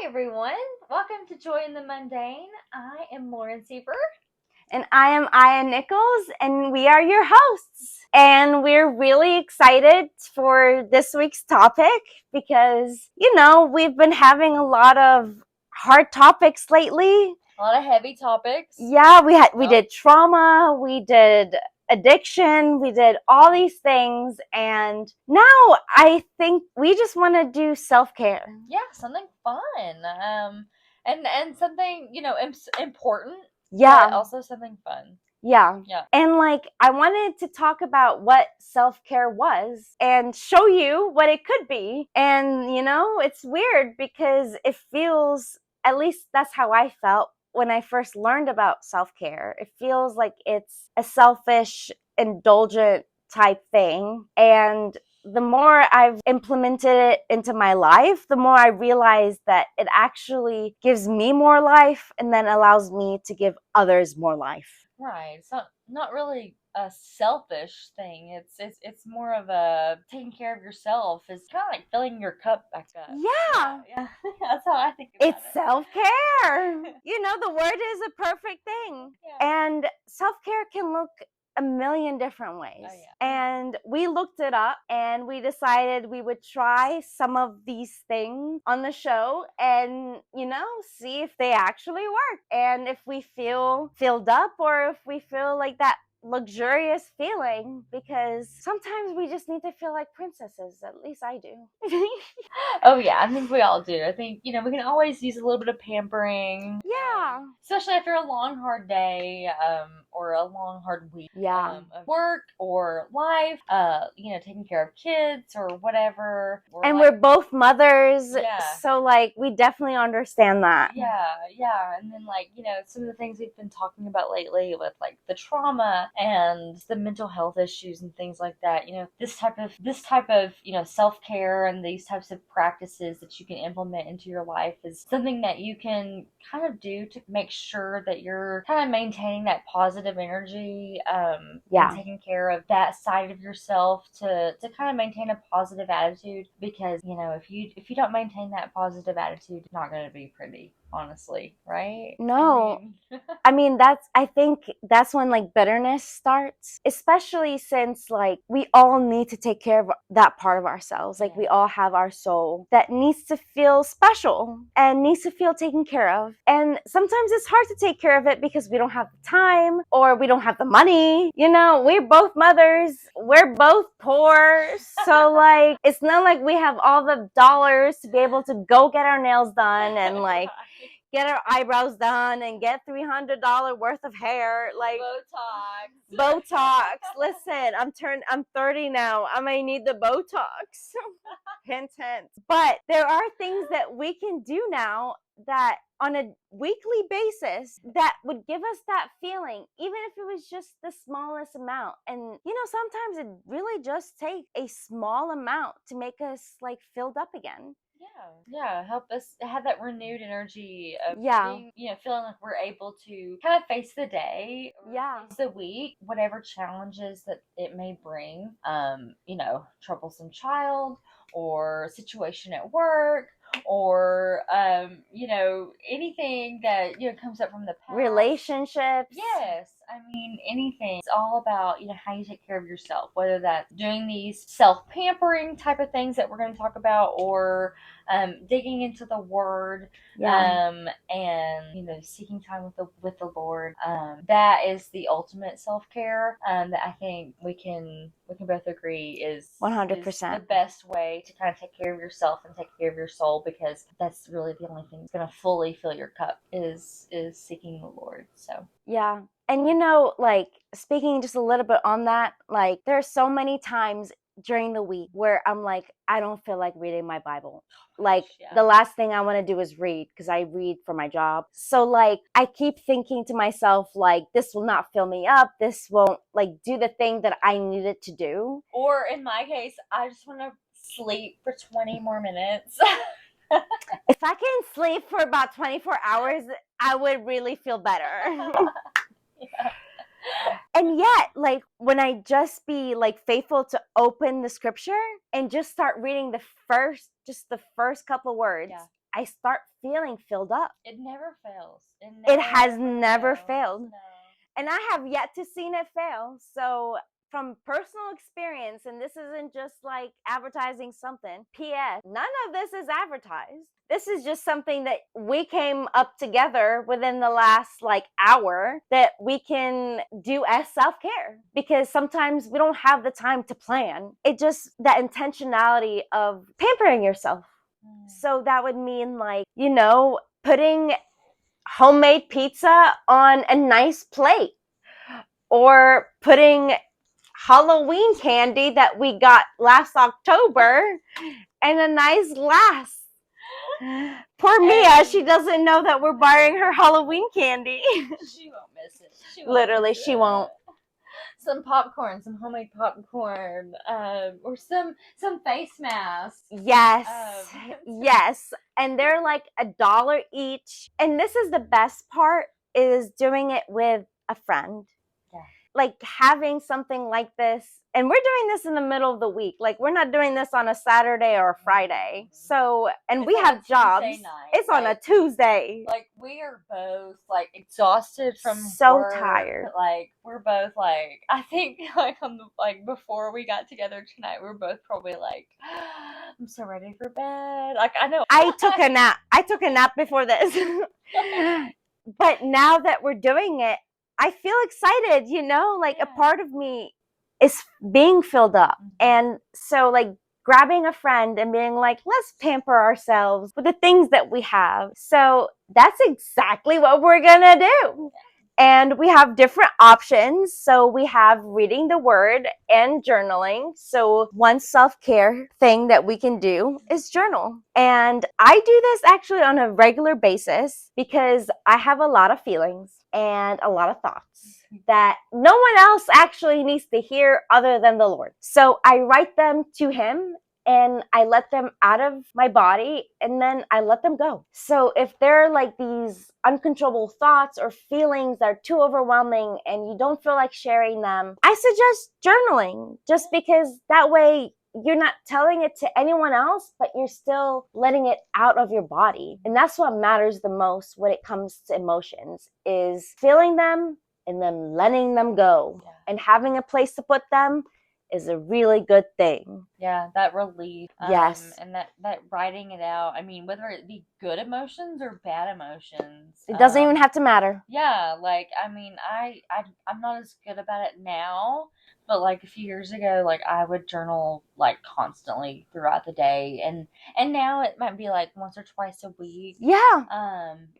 everyone. Welcome to Joy in the Mundane. I am Lauren Sieber. And I am Aya Nichols, and we are your hosts. And we're really excited for this week's topic because, we've been having a lot of hard topics lately. A lot of heavy topics. Yeah, we did trauma, we did addiction, we did all these things, and now I think we just want to do self-care. Yeah, something fun. And something, important. Yeah. But also something fun. Yeah. Yeah. And I wanted to talk about what self-care was and show you what it could be. And, it's weird because it feels, at least that's how I felt when I first learned about self-care. It feels like it's a selfish, indulgent type thing. And the more I've implemented it into my life, the more I realize that it actually gives me more life and then allows me to give others more life. Right. It's not really a selfish thing. It's more of a taking care of yourself. It's kind of like filling your cup back up. Yeah. Yeah. That's how I think about it. It's self-care. The word is a perfect thing. Yeah. And self-care can look a million different ways. Oh, yeah. And we looked it up and we decided we would try some of these things on the show and, see if they actually work and if we feel filled up or if we feel like that luxurious feeling, because sometimes we just need to feel like princesses. At least I do. Oh yeah, I think we all do. I think, we can always use a little bit of pampering. Yeah. Especially after a long, hard day, or a long, hard week. Yeah. Of work or life, taking care of kids or whatever. And we're both mothers. Yeah. So we definitely understand that. Yeah. And then some of the things we've been talking about lately with the trauma and the mental health issues and things like that. This type of self-care and these types of practices that you can implement into your life is something that you can kind of do to make sure that you're kind of maintaining that positive energy, and taking care of that side of yourself to kind of maintain a positive attitude, because if you don't maintain that positive attitude, it's not going to be pretty, honestly, right? No. I think that's when bitterness starts, especially since we all need to take care of that part of ourselves. We all have our soul that needs to feel special and needs to feel taken care of. And sometimes it's hard to take care of it because we don't have the time or we don't have the money. We're both mothers. We're both poor. So it's not like we have all the dollars to be able to go get our nails done and get our eyebrows done and get $300 worth of hair, Botox. Listen, I'm 30 now. I may need the Botox. Hint. But there are things that we can do now that on a weekly basis that would give us that feeling, even if it was just the smallest amount. And sometimes it really just takes a small amount to make us filled up again. Yeah, help us have that renewed energy of being, feeling like we're able to kind of face the day, face the week, whatever challenges that it may bring. Troublesome child or situation at work, or anything that comes up from the past. Relationships. Yes. Anything. It's all about, how you take care of yourself, whether that's doing these self-pampering type of things that we're going to talk about, or digging into the Word, and seeking time with the Lord. That is the ultimate self-care, that I think we can both agree is 100% the best way to kind of take care of yourself and take care of your soul, because that's really the only thing that's going to fully fill your cup is seeking the Lord. So yeah. And speaking just a little bit on that, there are so many times during the week where I'm I don't feel like reading my Bible. The last thing I want to do is read, because I read for my job. So I keep thinking to myself, this will not fill me up. This won't do the thing that I need it to do. Or in my case, I just want to sleep for 20 more minutes. If I can sleep for about 24 hours, I would really feel better. Yeah. And yet, when I just be faithful to open the scripture and just start reading the first couple words, I start feeling filled up. It never fails. It has never fails. failed. No. And I have yet to seen it fail. So from personal experience, and this isn't just like advertising something, P.S. none of this is advertised. This is just something that we came up together within the last like hour that we can do as self-care, because sometimes we don't have the time to plan. It just that intentionality of pampering yourself. So that would mean like, putting homemade pizza on a nice plate, or putting Halloween candy that we got last October in a nice glass. Poor Mia, she doesn't know that we're buying her Halloween candy. She won't miss it. Literally, she won't. Some popcorn, some homemade popcorn, or some face masks. Yes, yes, and they're like $1 each. And this is the best part, is doing it with a friend. Yeah. Like having something like this, and we're doing this in the middle of the week. Like we're not doing this on a Saturday or a Friday. So, and it's we have jobs. It's on a Tuesday. Like we are both like exhausted from so work. Tired. Like we're both like, I think like before we got together tonight, we were both probably like, I'm so ready for bed. Like I know I took a nap. I took a nap before this. But now that we're doing it, I feel excited, like a part of me is being filled up. And so like grabbing a friend and being like, let's pamper ourselves with the things that we have. So that's exactly what we're gonna do. And we have different options. So we have reading the word and journaling. So one self-care thing that we can do is journal. And I do this actually on a regular basis because I have a lot of feelings and a lot of thoughts that no one else actually needs to hear other than the Lord. So I write them to Him, and I let them out of my body, and then I let them go. So if there are like these uncontrollable thoughts or feelings that are too overwhelming and you don't feel like sharing them, I suggest journaling, just because that way you're not telling it to anyone else, but you're still letting it out of your body. And that's what matters the most when it comes to emotions, is feeling them and then letting them go. And having a place to put them is a really good thing. Yeah, that relief. Yes. And that writing it out. I mean, whether it be good emotions or bad emotions. It doesn't even have to matter. Yeah, like, I mean, I'm not as good about it now, but like a few years ago, like I would journal like constantly throughout the day, and now it might be like once or twice a week. Yeah.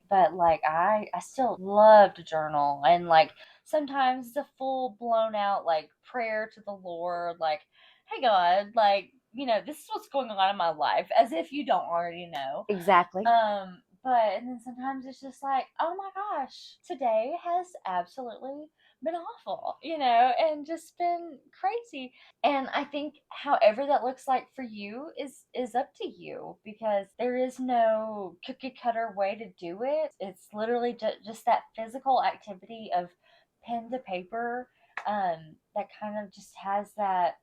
But like I still love to journal, and like sometimes it's a full blown out like prayer to the Lord, like, hey God, like, this is what's going on in my life, as if you don't already know. Exactly. But and then sometimes it's just like, oh my gosh, today has absolutely been awful, and just been crazy. And I think however that looks like for you is up to you, because there is no cookie cutter way to do it. It's literally just that physical activity of pen to paper, that kind of just has that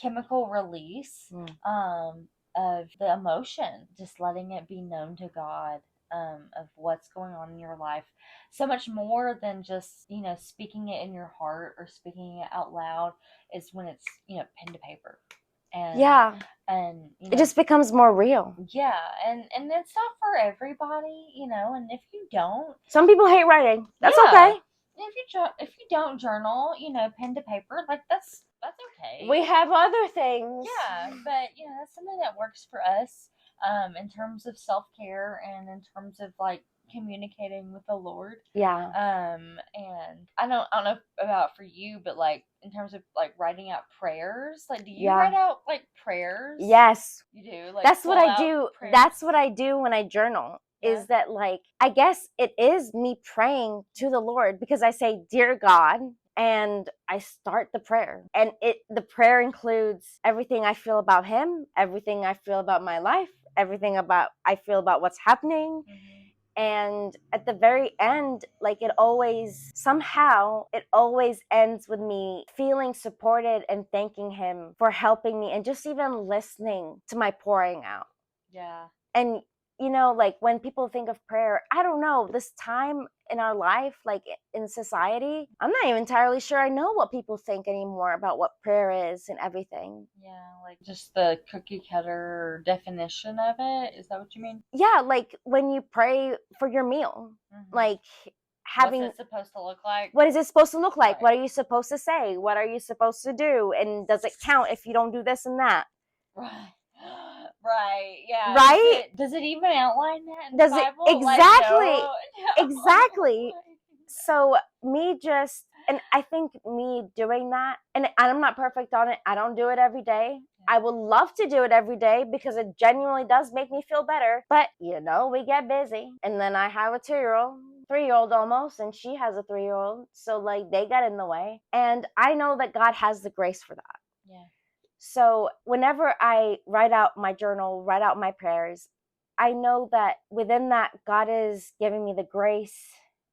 chemical release of the emotion, just letting it be known to God, of what's going on in your life, so much more than just speaking it in your heart or speaking it out loud, is when it's pen to paper. And and it just becomes more real. Yeah, and it's not for everybody, and if you don't, some people hate writing, that's okay. If you don't journal, pen to paper, like that's okay. We have other things. Yeah, but that's something that works for us, in terms of self-care and in terms of like communicating with the Lord. Yeah. And I don't know about for you, but like in terms of like writing out prayers, like do you write out like prayers? Yes. You do? Like that's what I do. Prayers? That's what I do when I journal. Is that like, I guess it is me praying to the Lord, because I say, dear God, and I start the prayer, and the prayer includes everything I feel about Him, everything I feel about my life, everything I feel about what's happening. And at the very end, like it always ends with me feeling supported and thanking Him for helping me and just even listening to my pouring out. Yeah. And you know, like when people think of prayer, I don't know, this time in our life, like in society, I'm not even entirely sure I know what people think anymore about what prayer is and everything. Yeah, like just the cookie cutter definition of it. Is that what you mean? Yeah, like when you pray for your meal, like having, what's it supposed to look like? What is it supposed to look like? Right. What are you supposed to say? What are you supposed to do? And does it count if you don't do this and that? Right. Right. Yeah. Right? Does it even outline that in Does the it Bible? exactly? Like, no. Exactly. So me just, and I think me doing that, and I'm not perfect on it. I don't do it every day. I would love to do it every day because it genuinely does make me feel better. But you know, we get busy, and then I have a 2-year-old, 3-year-old almost, and she has a 3-year-old. So like they get in the way, and I know that God has the grace for that. Yeah. So whenever I write out my journal, write out my prayers, I know that within that, God is giving me the grace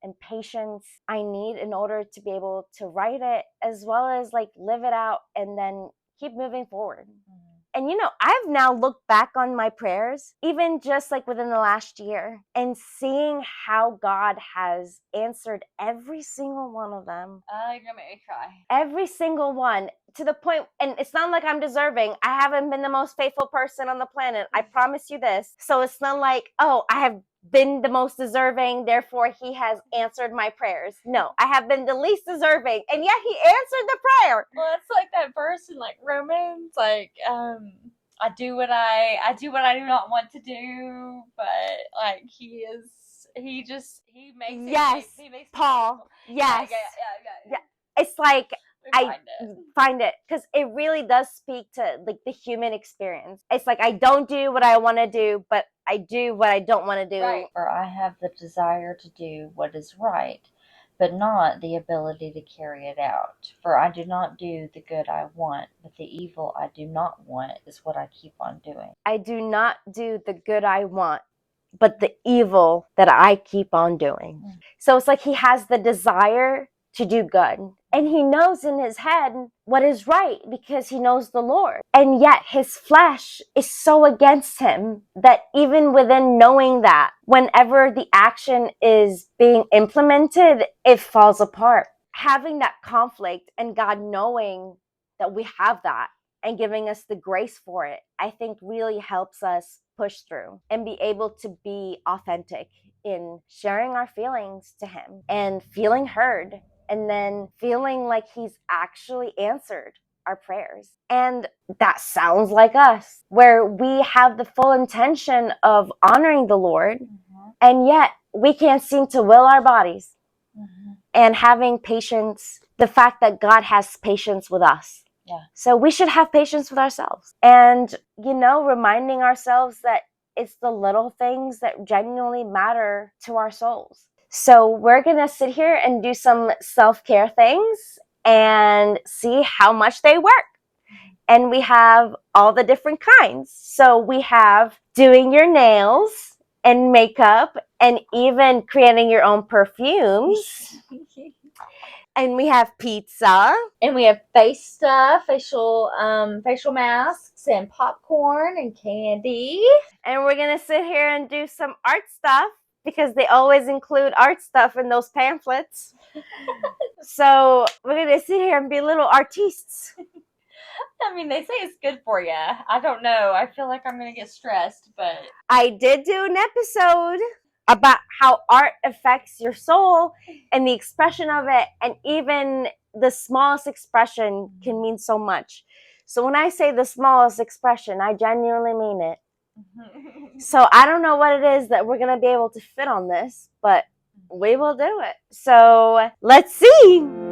and patience I need in order to be able to write it, as well as like live it out and then keep moving forward. And you know, I've now looked back on my prayers, even just like within the last year, and seeing how God has answered every single one of them. You're gonna make me cry. Every single one, to the point, and it's not like I'm deserving. I haven't been the most faithful person on the planet. I promise you this. So it's not like, oh, I have been the most deserving, therefore he has answered my prayers. No, I have been the least deserving, and yet he answered the prayer. Well, it's like that verse in like Romans, like I do what I do not want to do, but like he makes yes, he makes Paul. Yes, yeah. It's like I Find find it because it really does speak to like the human experience. It's like I don't do what I want to do, but I do what I don't want to do. Right. Or I have the desire to do what is right, but not the ability to carry it out. For I do not do the good I want, but the evil I do not want is what I keep on doing. I do not do the good I want, but the evil that I keep on doing. So it's like he has the desire to do good. And he knows in his head what is right because he knows the Lord. And yet his flesh is so against him that even within knowing that, whenever the action is being implemented, it falls apart. Having that conflict and God knowing that we have that and giving us the grace for it, I think really helps us push through and be able to be authentic in sharing our feelings to him and feeling heard, and then feeling like he's actually answered our prayers. And that sounds like us, where we have the full intention of honoring the Lord, and yet we can't seem to will our bodies. And having patience, the fact that God has patience with us. Yeah. So we should have patience with ourselves. And, you know, reminding ourselves that it's the little things that genuinely matter to our souls. So we're going to sit here and do some self-care things and see how much they work. And we have all the different kinds. So we have doing your nails and makeup and even creating your own perfumes. And we have pizza. And we have face stuff, facial masks and popcorn and candy. And we're going to sit here and do some art stuff because they always include art stuff in those pamphlets. So we're going to sit here and be little artistes. I mean, they say it's good for you. I don't know. I feel like I'm going to get stressed, but I did do an episode about how art affects your soul and the expression of it, and even the smallest expression can mean so much. So when I say the smallest expression, I genuinely mean it. So I don't know what it is that we're going to be able to fit on this, but we will do it. So let's see.